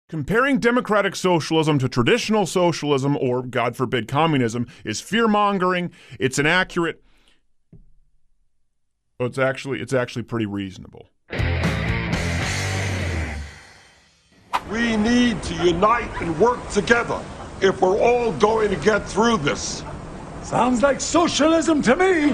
Comparing democratic socialism to traditional socialism, or, God forbid, communism, is fear-mongering, it's inaccurate. Well, it's actually pretty reasonable. We need to unite and work together if we're all going to get through this. Sounds like socialism to me.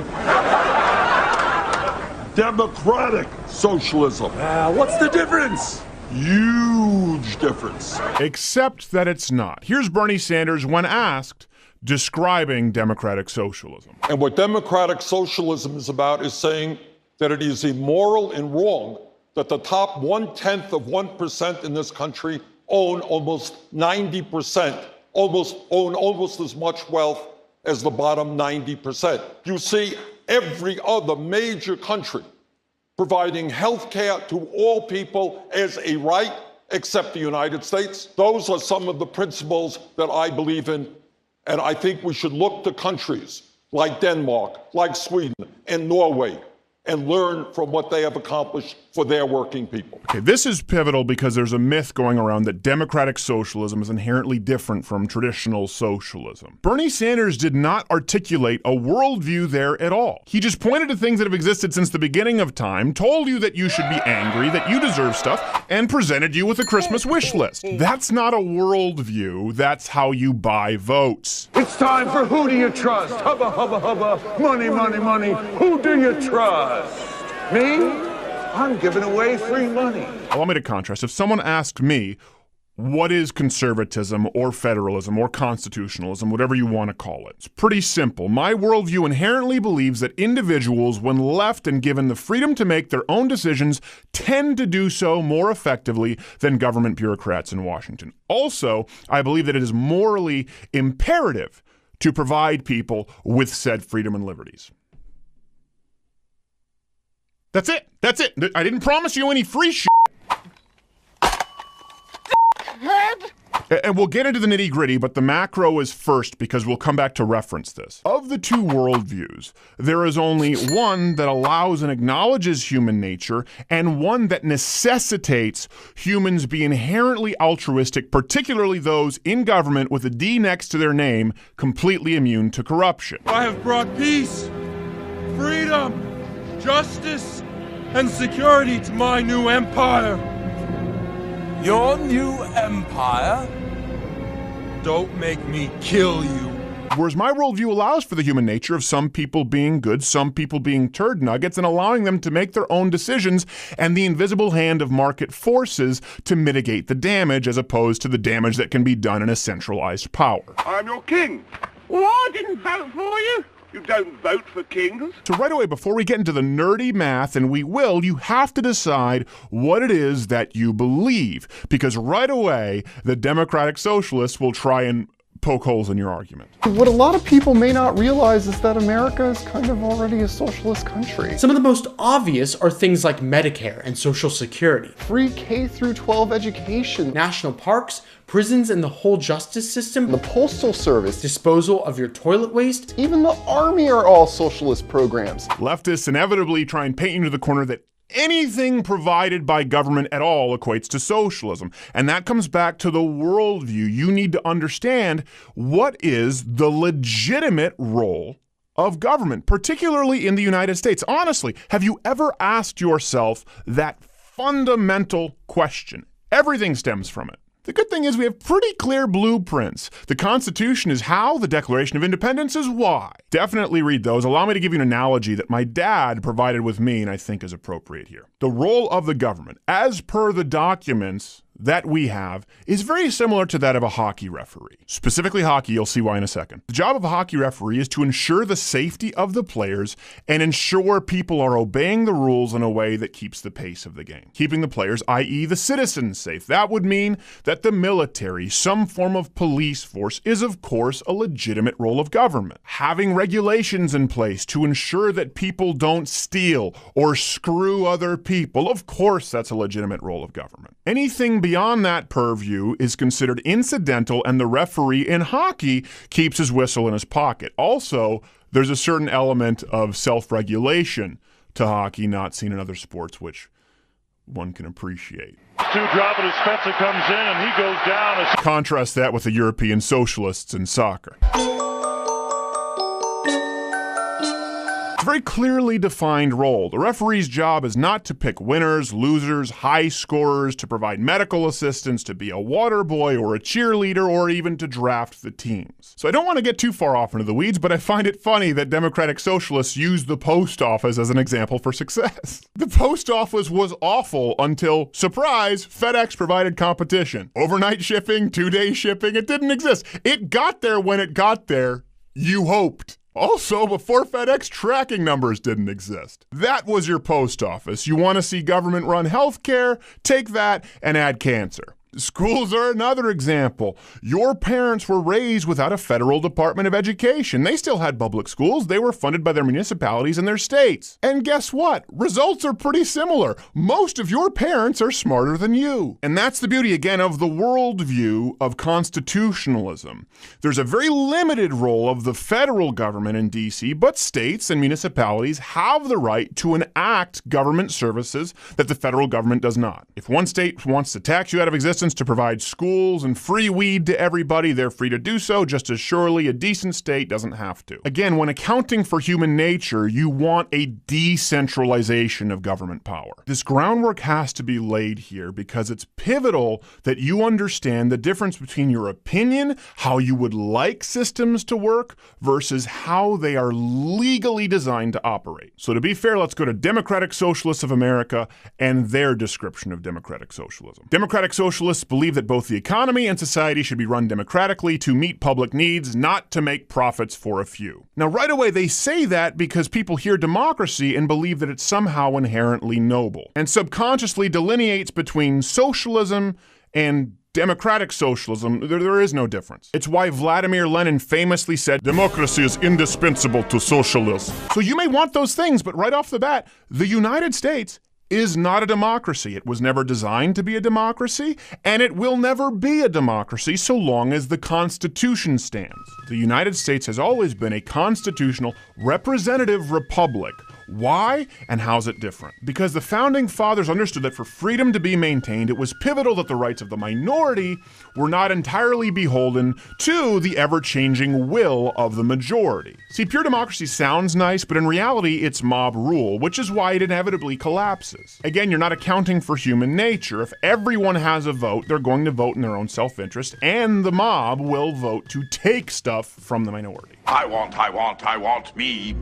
Democratic socialism. What's the difference? Huge difference. Except that it's not. Here's Bernie Sanders when asked, describing democratic socialism. And what democratic socialism is about is saying that it is immoral and wrong that the top 0.1% in this country own almost 90%, own almost as much wealth as the bottom 90%. You see every other major country providing health care to all people as a right, except the United States. Those are some of the principles that I believe in, and I think we should look to countries like Denmark, like Sweden, and Norway, and learn from what they have accomplished for their working people. Okay, this is pivotal because there's a myth going around that democratic socialism is inherently different from traditional socialism. Bernie Sanders did not articulate a worldview there at all. He just pointed to things that have existed since the beginning of time, told you that you should be angry, that you deserve stuff, and presented you with a Christmas wish list. That's not a worldview, that's how you buy votes. It's time for Who Do You Trust? Hubba, hubba, hubba. Money, money, money. Who do you trust? Me? I'm giving away free money. Allow me to contrast. If someone asked me, what is conservatism or federalism or constitutionalism, whatever you want to call it? It's pretty simple. My worldview inherently believes that individuals, when left and given the freedom to make their own decisions, tend to do so more effectively than government bureaucrats in Washington. Also, I believe that it is morally imperative to provide people with said freedom and liberties. That's it. That's it. I didn't promise you any free shit. And we'll get into the nitty-gritty, but the macro is first because we'll come back to reference this. Of the two worldviews, there is only one that allows and acknowledges human nature, and one that necessitates humans be inherently altruistic, particularly those in government with a D next to their name, completely immune to corruption. I have brought peace, freedom, justice, and security to my new empire. Your new empire? Don't make me kill you. Whereas my worldview allows for the human nature of some people being good, some people being turd nuggets, and allowing them to make their own decisions and the invisible hand of market forces to mitigate the damage as opposed to the damage that can be done in a centralized power. I'm your king. Well, I didn't vote for you. You don't vote for kings. So right away, before we get into the nerdy math, and we will, you have to decide what it is that you believe. Because right away, the democratic socialists will try and poke holes in your argument. What a lot of people may not realize is that America is kind of already a socialist country. Some of the most obvious are things like Medicare and Social Security, Free K-12 education, national parks, prisons and the whole justice system, the Postal Service, disposal of your toilet waste. even the Army are all socialist programs. Leftists inevitably try and paint you into the corner that anything provided by government at all equates to socialism. And that comes back to the worldview. You need to understand what is the legitimate role of government, particularly in the United States. Honestly, have you ever asked yourself that fundamental question? Everything stems from it. The good thing is we have pretty clear blueprints. The Constitution is how, the Declaration of Independence is why. Definitely read those. Allow me to give you an analogy that my dad provided with me and I think is appropriate here. The role of the government, as per the documents that we have, is very similar to that of a hockey referee. Specifically hockey, you'll see why in a second. The job of a hockey referee is to ensure the safety of the players and ensure people are obeying the rules in a way that keeps the pace of the game. Keeping the players, i.e. the citizens, safe. That would mean that the military, some form of police force, is of course a legitimate role of government. Having regulations in place to ensure that people don't steal or screw other people, of course that's a legitimate role of government. Anything beyond that purview is considered incidental, and the referee in hockey keeps his whistle in his pocket. Also, there's a certain element of self-regulation to hockey not seen in other sports, which one can appreciate. Two dropping as Spencer comes in and he goes down. Contrast that with the European socialists in soccer. It's a very clearly defined role. The referee's job is not to pick winners, losers, high scorers, to provide medical assistance, to be a water boy or a cheerleader, or even to draft the teams. So I don't want to get too far off into the weeds, but I find it funny that democratic socialists use the post office as an example for success. The post office was awful until, surprise, FedEx provided competition. Overnight shipping, 2-day shipping, it didn't exist. It got there when it got there, you hoped. Also, before FedEx, tracking numbers didn't exist. That was your post office. You want to see government-run healthcare? Take that and add cancer. Schools are another example. Your parents were raised without a federal Department of Education. They still had public schools. They were funded by their municipalities and their states. And guess what? Results are pretty similar. Most of your parents are smarter than you. And that's the beauty, again, of the worldview of constitutionalism. There's a very limited role of the federal government in D.C., but states and municipalities have the right to enact government services that the federal government does not. If one state wants to tax you out of existence to provide schools and free weed to everybody, they're free to do so, just as surely a decent state doesn't have to. Again, when accounting for human nature, you want a decentralization of government power. This groundwork has to be laid here because it's pivotal that you understand the difference between your opinion, how you would like systems to work, versus how they are legally designed to operate. So to be fair, let's go to Democratic Socialists of America and their description of democratic socialism. Democratic socialists believe that both the economy and society should be run democratically to meet public needs, not to make profits for a few. Now, right away, they say that because people hear democracy and believe that it's somehow inherently noble, and subconsciously delineates between socialism and democratic socialism. There is no difference. It's why Vladimir Lenin famously said, "Democracy is indispensable to socialism." So you may want those things, but right off the bat, the United States is not a democracy. It was never designed to be a democracy, and it will never be a democracy so long as the Constitution stands. The United States has always been a constitutional representative republic. Why, and how's it different? Because the founding fathers understood that for freedom to be maintained, it was pivotal that the rights of the minority were not entirely beholden to the ever-changing will of the majority. See, pure democracy sounds nice, but in reality, it's mob rule, which is why it inevitably collapses. Again, you're not accounting for human nature. If everyone has a vote, they're going to vote in their own self-interest, and the mob will vote to take stuff from the minority. I want, me,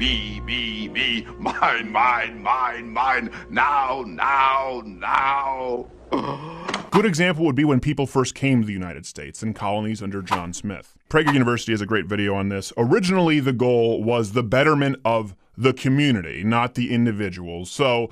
mine, now. Good example would be when people first came to the United States in colonies under John Smith. Prager University has a great video on this. Originally, the goal was the betterment of the community, not the individuals. So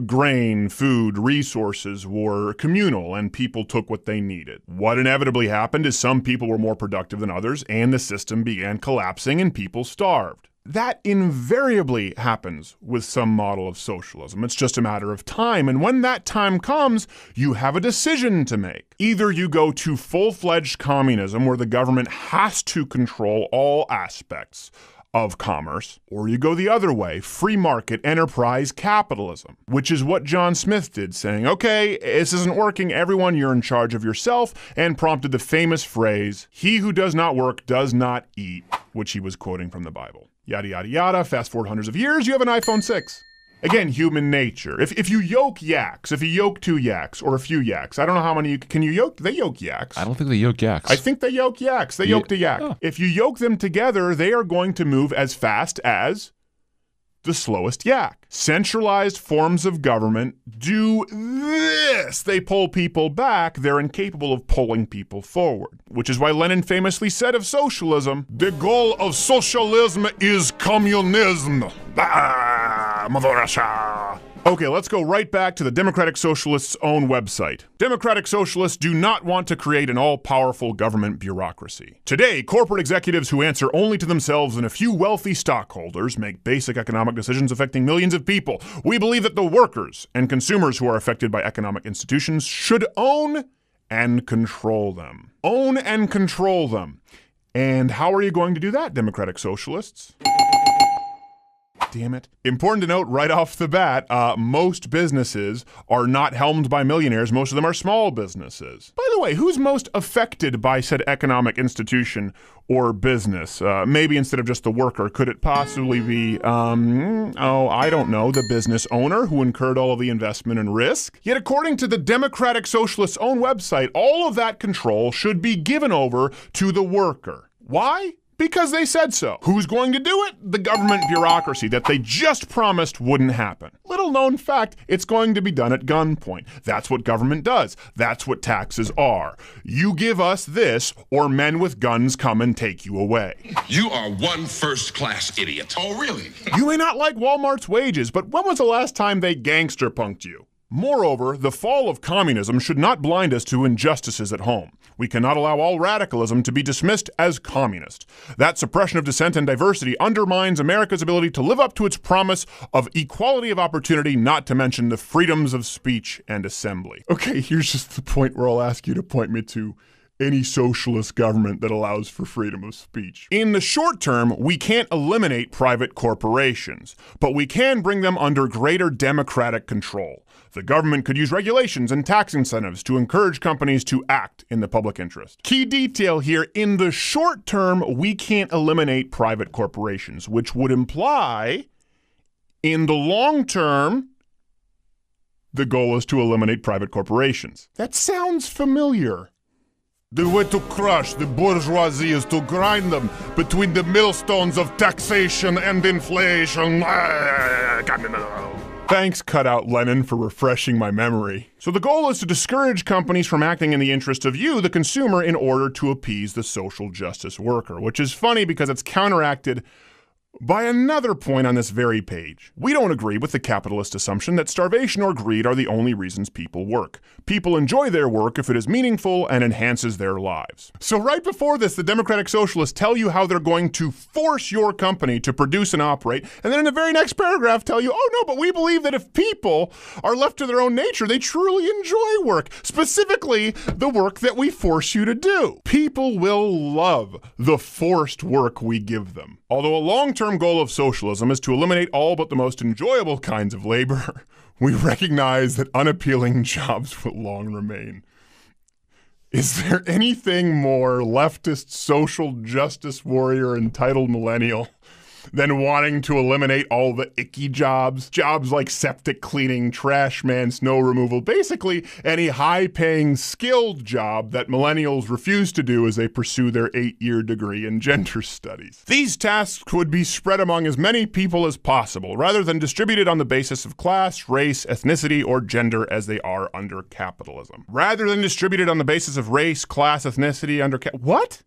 grain, food, resources were communal, and people took what they needed. What inevitably happened is some people were more productive than others, and the system began collapsing and people starved. That invariably happens with some model of socialism. It's just a matter of time. And when that time comes, you have a decision to make. Either you go to full-fledged communism, where the government has to control all aspects of commerce, or you go the other way, free market enterprise capitalism, which is what John Smith did, saying, okay, this isn't working, everyone, you're in charge of yourself, and prompted the famous phrase, "He who does not work does not eat," which he was quoting from the Bible. Yada, yada, yada. Fast forward hundreds of years, you have an iPhone 6. Again, human nature. If you yoke yaks, if you yoke 2 yaks or a few yaks, I don't know how many can you yoke? They yoke yaks. I don't think they yoke yaks. I think they yoke yaks. They yoked a yak. Oh. If you yoke them together, they are going to move as fast as the slowest yak. Centralized forms of government do this. They pull people back. They're incapable of pulling people forward. Which is why Lenin famously said of socialism, "The goal of socialism is communism." Okay, let's go right back to the Democratic Socialists' own website. Democratic Socialists do not want to create an all-powerful government bureaucracy. Today, corporate executives who answer only to themselves and a few wealthy stockholders make basic economic decisions affecting millions of people. We believe that the workers and consumers who are affected by economic institutions should own and control them. Own and control them. And how are you going to do that, Democratic Socialists? damn it. Important to note right off the bat, most businesses are not helmed by millionaires. Most of them are small businesses. By the way, who's most affected by said economic institution or business? Maybe instead of just the worker, could it possibly be, I don't know, the business owner who incurred all of the investment and risk? Yet according to the Democratic Socialists' own website, all of that control should be given over to the worker. Why? Because they said so. Who's going to do it? The government bureaucracy that they just promised wouldn't happen. Little known fact, it's going to be done at gunpoint. That's what government does. That's what taxes are. You give us this, or men with guns come and take you away. You are one first-class idiot. Oh, really? You may not like Walmart's wages, but when was the last time they gangster punked you? Moreover, the fall of communism should not blind us to injustices at home. We cannot allow all radicalism to be dismissed as communist. That suppression of dissent and diversity undermines America's ability to live up to its promise of equality of opportunity, not to mention the freedoms of speech and assembly. Okay, here's just the point where I'll ask you to point me to any socialist government that allows for freedom of speech. In the short term, we can't eliminate private corporations, but we can bring them under greater democratic control. The government could use regulations and tax incentives to encourage companies to act in the public interest. Key detail here, in the short term, we can't eliminate private corporations, which would imply, in the long term, the goal is to eliminate private corporations. That sounds familiar. The way to crush the bourgeoisie is to grind them between the millstones of taxation and inflation. Thanks, Cutout Lenin, for refreshing my memory. So the goal is to discourage companies from acting in the interest of you, the consumer, in order to appease the social justice worker, which is funny because it's counteracted by another point on this very page. We don't agree with the capitalist assumption that starvation or greed are the only reasons people work. People enjoy their work if it is meaningful and enhances their lives. So right before this, the Democratic Socialists tell you how they're going to force your company to produce and operate, and then in the very next paragraph tell you, oh no, but we believe that if people are left to their own nature, they truly enjoy work, specifically the work that we force you to do. People will love the forced work we give them. Although a long-term goal of socialism is to eliminate all but the most enjoyable kinds of labor, we recognize that unappealing jobs will long remain. Is there anything more leftist social justice warrior entitled millennial than wanting to eliminate all the icky jobs? Jobs like septic cleaning, trash man, snow removal, basically any high-paying skilled job that millennials refuse to do as they pursue their 8-year degree in gender studies. These tasks would be spread among as many people as possible, rather than distributed on the basis of class, race, ethnicity, or gender as they are under capitalism. Rather than distributed on the basis of race, class, ethnicity, what?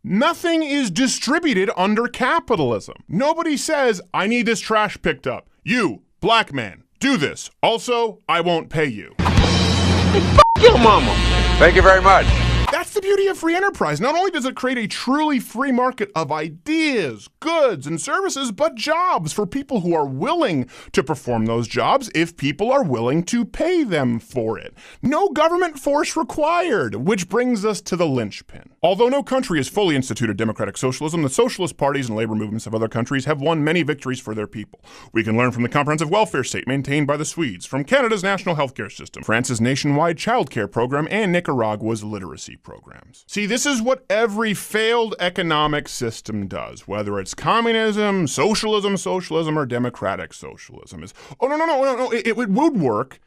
Nothing is distributed under capitalism. Nobody says, I need this trash picked up. You, black man, do this. Also, I won't pay you. Hey, f*** your mama. Thank you very much. That's the beauty of free enterprise. Not only does it create a truly free market of ideas, goods, and services, but jobs for people who are willing to perform those jobs if people are willing to pay them for it. No government force required, which brings us to the linchpin. Although no country has fully instituted democratic socialism, the socialist parties and labor movements of other countries have won many victories for their people. We can learn from the comprehensive welfare state maintained by the Swedes, from Canada's national healthcare system, France's nationwide childcare program, and Nicaragua's literacy programs. See, this is what every failed economic system does, whether it's communism, socialism, or democratic socialism. It would work,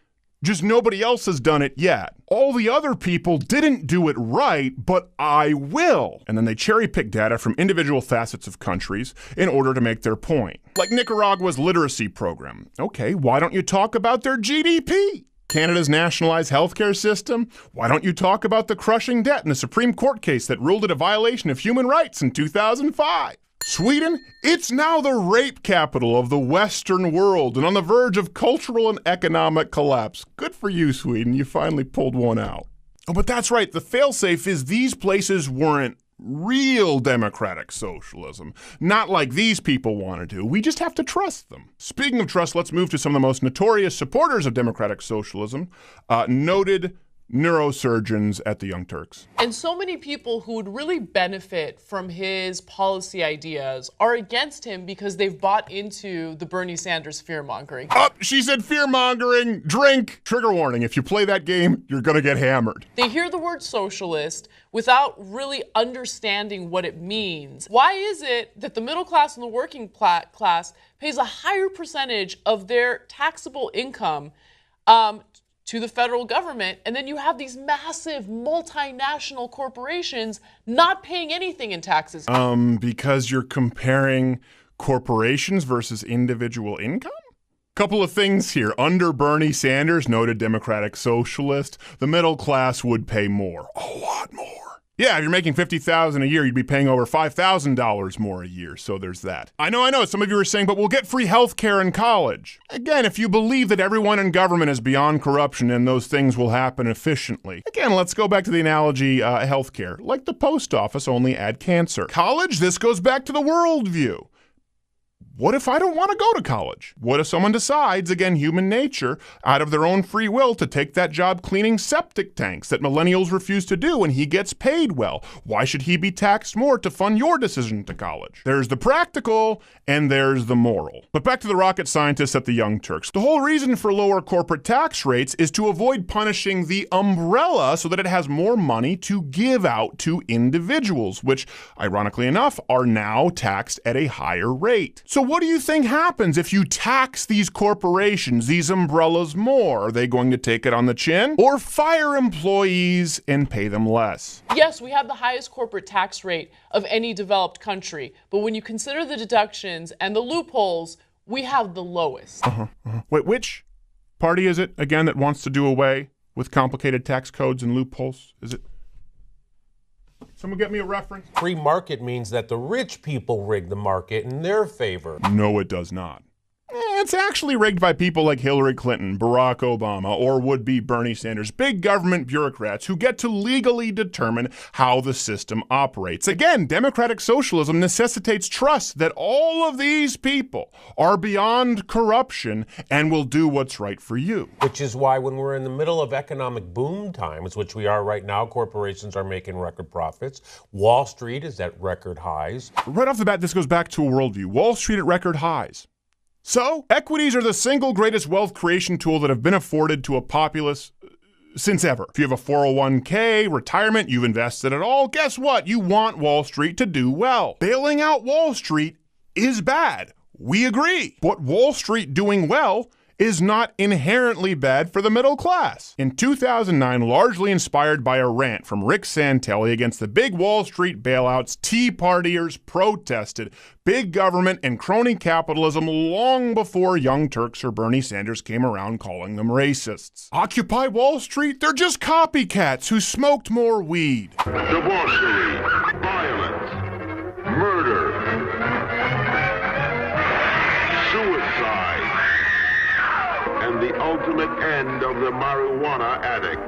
just nobody else has done it yet. All the other people didn't do it right, but I will. And then they cherry pick data from individual facets of countries in order to make their point. Like Nicaragua's literacy program. Okay, why don't you talk about their GDP? Canada's nationalized healthcare system? Why don't you talk about the crushing debt in the Supreme Court case that ruled it a violation of human rights in 2005? Sweden? It's now the rape capital of the Western world and on the verge of cultural and economic collapse. Good for you, Sweden. You finally pulled one out. Oh, but that's right. The failsafe is these places weren't real democratic socialism. Not like these people want to do. We just have to trust them. Speaking of trust, let's move to some of the most notorious supporters of democratic socialism. Noted neurosurgeons at the Young Turks. And so many people who would really benefit from his policy ideas are against him because they've bought into the Bernie Sanders fear-mongering. Oh, she said fear-mongering. Drink. Trigger warning. If you play that game, you're going to get hammered. They hear the word socialist without really understanding what it means. Why is it that the middle class and the working class pays a higher percentage of their taxable income to the federal government, and then you have these massive multinational corporations not paying anything in taxes? Because you're comparing corporations versus individual income? Couple of things here. Under Bernie Sanders, noted Democratic socialist, the middle class would pay more. A lot more. Yeah, if you're making $50,000 a year, you'd be paying over $5,000 more a year, so there's that. I know, some of you are saying, but we'll get free health care in college. Again, if you believe that everyone in government is beyond corruption and those things will happen efficiently. Again, let's go back to the analogy, health care. Like the post office, only add cancer. College, this goes back to the worldview. What if I don't want to go to college? What if someone decides, again, human nature, out of their own free will to take that job cleaning septic tanks that millennials refuse to do and he gets paid well? Why should he be taxed more to fund your decision to college? There's the practical and there's the moral. But back to the rocket scientists at the Young Turks. The whole reason for lower corporate tax rates is to avoid punishing the umbrella so that it has more money to give out to individuals, which, ironically enough, are now taxed at a higher rate. So what do you think happens if you tax these corporations, these umbrellas, more? Are they going to take it on the chin? Or fire employees and pay them less? Yes, we have the highest corporate tax rate of any developed country, but when you consider the deductions and the loopholes, we have the lowest. Wait, which party is it, again, that wants to do away with complicated tax codes and loopholes? Is it? Someone get me a reference. Free market means that the rich people rig the market in their favor. No, it does not. It's actually rigged by people like Hillary Clinton, Barack Obama, or would-be Bernie Sanders, big government bureaucrats who get to legally determine how the system operates. Again, democratic socialism necessitates trust that all of these people are beyond corruption and will do what's right for you. Which is why when we're in the middle of economic boom times, which we are right now, corporations are making record profits. Wall Street is at record highs. Right off the bat, this goes back to a worldview. Wall Street at record highs. So, equities are the single greatest wealth creation tool that have been afforded to a populace since ever. If you have a 401k, retirement, you've invested it all, guess what? You want Wall Street to do well. Bailing out Wall Street is bad. We agree. But Wall Street doing well is not inherently bad for the middle class. In 2009, largely inspired by a rant from Rick Santelli against the big Wall Street bailouts, Tea Partiers protested big government and crony capitalism long before Young Turks or Bernie Sanders came around calling them racists. Occupy Wall Street? They're just copycats who smoked more weed. Debauchery, violence, murder, suicide, and the ultimate end of the marijuana addict.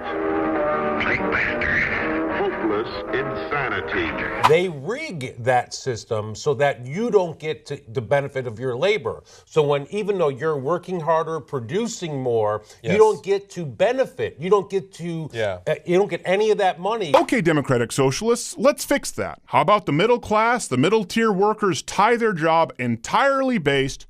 Hopeless insanity. They rig that system so that you don't get the benefit of your labor. So even though you're working harder, producing more, you don't get to benefit. You don't get to, you don't get any of that money. Okay, democratic socialists, let's fix that. How about the middle class, the middle tier workers tie their job entirely based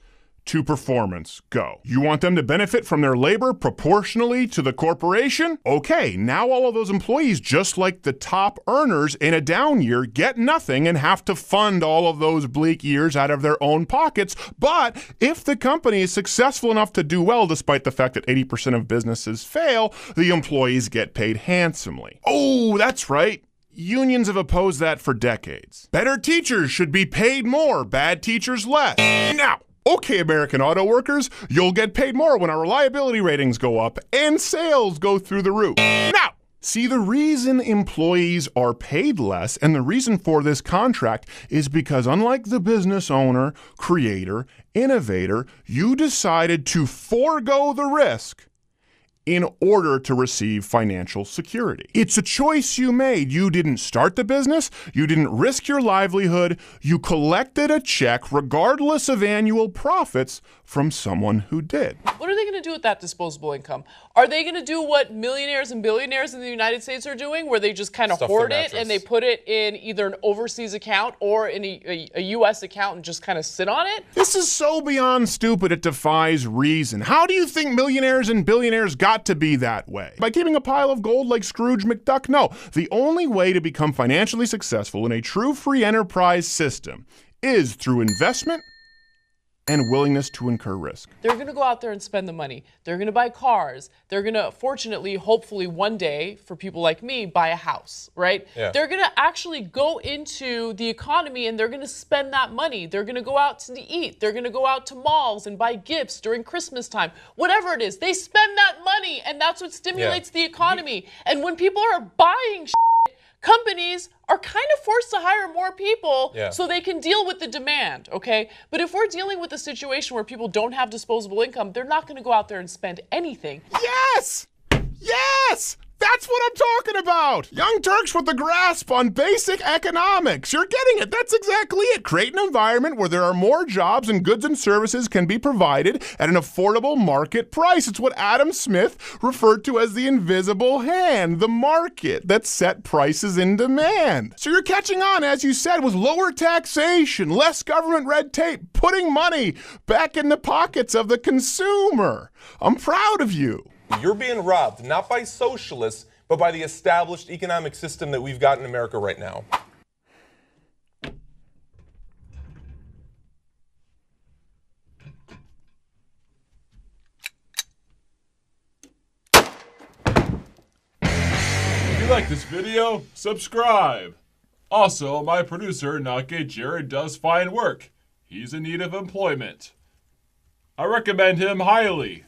to performance. Go. You want them to benefit from their labor proportionally to the corporation? Okay, now all of those employees, just like the top earners in a down year, get nothing and have to fund all of those bleak years out of their own pockets. But if the company is successful enough to do well, despite the fact that 80% of businesses fail, the employees get paid handsomely. Oh, that's right. Unions have opposed that for decades. Better teachers should be paid more, bad teachers less. Now, okay, American auto workers, you'll get paid more when our reliability ratings go up and sales go through the roof. Now, see, the reason employees are paid less and the reason for this contract is because unlike the business owner, creator, innovator, you decided to forego the risk in order to receive financial security. It's a choice you made. You didn't start the business. You didn't risk your livelihood. You collected a check regardless of annual profits from someone who did. What are they going to do with that disposable income? Are they going to do what millionaires and billionaires in the United States are doing, where they just kind of hoard it and they put it in either an overseas account or in a U.S. account and just kind of sit on it? This is so beyond stupid it defies reason. How do you think millionaires and billionaires got to be that way? By keeping a pile of gold like Scrooge McDuck? No. The only way to become financially successful in a true free enterprise system is through investment and willingness to incur risk. They're going to go out there and spend the money. They're going to buy cars. They're going to, fortunately, hopefully one day, for people like me, buy a house, right? Yeah. They're going to actually go into the economy and they're going to spend that money. They're going to go out to eat. They're going to go out to malls and buy gifts during Christmas time. Whatever it is, they spend that money, and that's what stimulates the economy. And when people are buying companies are kind of forced to hire more people so they can deal with the demand, okay? But if we're dealing with a situation where people don't have disposable income, they're not going to go out there and spend anything. Yes! Yes! That's what I'm talking about! Young Turks with a grasp on basic economics. You're getting it. That's exactly it. Create an environment where there are more jobs and goods and services can be provided at an affordable market price. It's what Adam Smith referred to as the invisible hand, the market that set prices in demand. So you're catching on, as you said, with lower taxation, less government red tape, putting money back in the pockets of the consumer. I'm proud of you. You're being robbed, not by socialists, but by the established economic system that we've got in America right now. If you like this video, subscribe. Also, my producer, Not Gay Jared, does fine work. He's in need of employment. I recommend him highly.